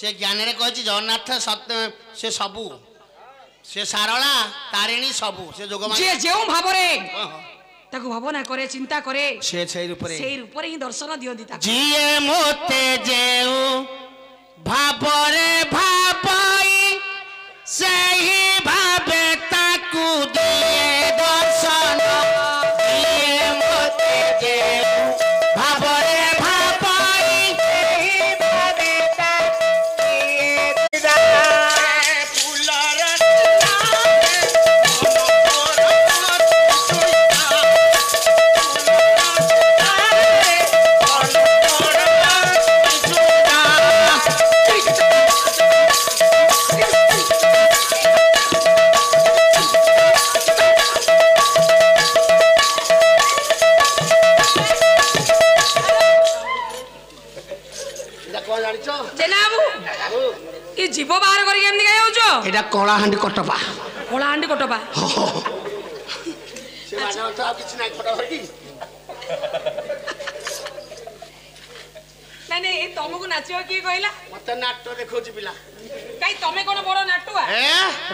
से ज्ञान रे कहछि जगन्नाथ सत्य से सबु से सारला तारिणी सबु से जोगमा जे जेउ भाबरे ताको भावना करे चिंता करे से रूप रे ही दर्शन दियंती ताको जिए मोते जेउ भाबरे भाबाई सही भाबे ताकू दे दर्शन जिए मोते जेउ भाबरे भाबाई सही भाबे ताकू दे फूलर जीव बाहर करके एमनी गाय होचो एटा कलाहांडी कटपा कलाहांडी कटपा से बाजा तो आ किछ नाही फटा भरकी नहीं नहीं तुमको नाचियो की कहला मते नाट्य देखौची पिला काई तमे कोन बड़ नाटुआ ए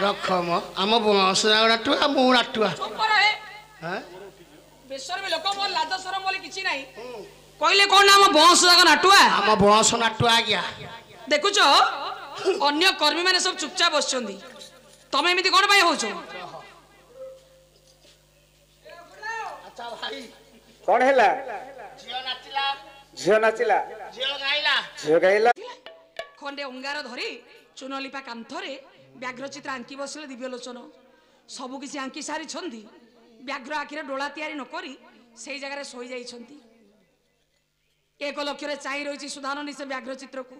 रखम हम बसरा नाटुआ मु नाटुआ चुप रह हैं बेसर में लोक मोर लाज शरम बोले किछि नाही कहले कोन नाम बंश जाक नाटुआ हम बस नाटुआ आज्ञा देखुचो अन्य कर्मी माने सब चुपचाप बसचंदी तमे एमिति कोन पाए होचो अच्छा भाई कौन हैला झियो नाचिला झियो गाइला खंडे अंगार धरी चुनलिपा कांथरे व्याघ्र चित्र आंकी बसले दिव्य लोचन सबु किसी आंकी सारी छंदी व्याघ्र आखिरे डोला तयारी न करी सेई जगह सोई जाई छंती एक लक्ष्य चाहि रही सुधाननी से व्याघ्र चित्र को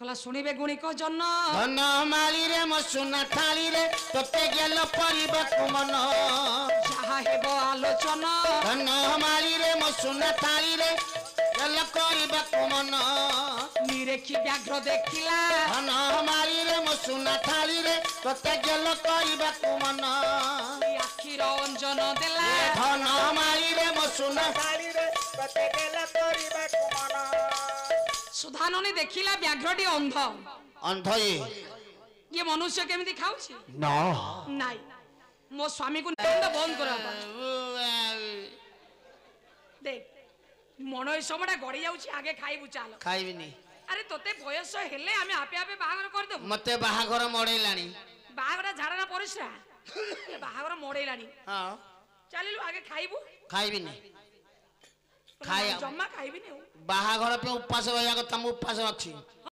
कला शुणिबे गुणिक जन धन माली रे म सुना थाली रे तते गेल परिबक मन जहा हेबो आलोचन धन माली रे म सुना थाली रे गेल परिबक मन निरेखी व्याघ्र देखिला धन माली रे म सुना थाली रे तते गेल परिबक मन आखिर अंजन देला धन माली रे म सुना थाली रे तते गेल परिबक मन सुधाननी देखिला व्याघ्रटी अंध अंध ये मनुष्य केमिति खाउछि ना नाई मो स्वामी को बंद कर देख मन ए समयटा गड़ी जाउछि आगे खाइबु चाल खाइबिनी अरे तोते बयस हेले आमे आपे आपे बाहागर कर देबु मते बाहागर मडेलानी बाहागर झाड़ा ना परिश्रा बाहागर मडेलानी हां चलिलु आगे खाइबु खाइबिनी खाया जम्मा खाइबिनी बाहागर पे उपास होया को तम उपास अछि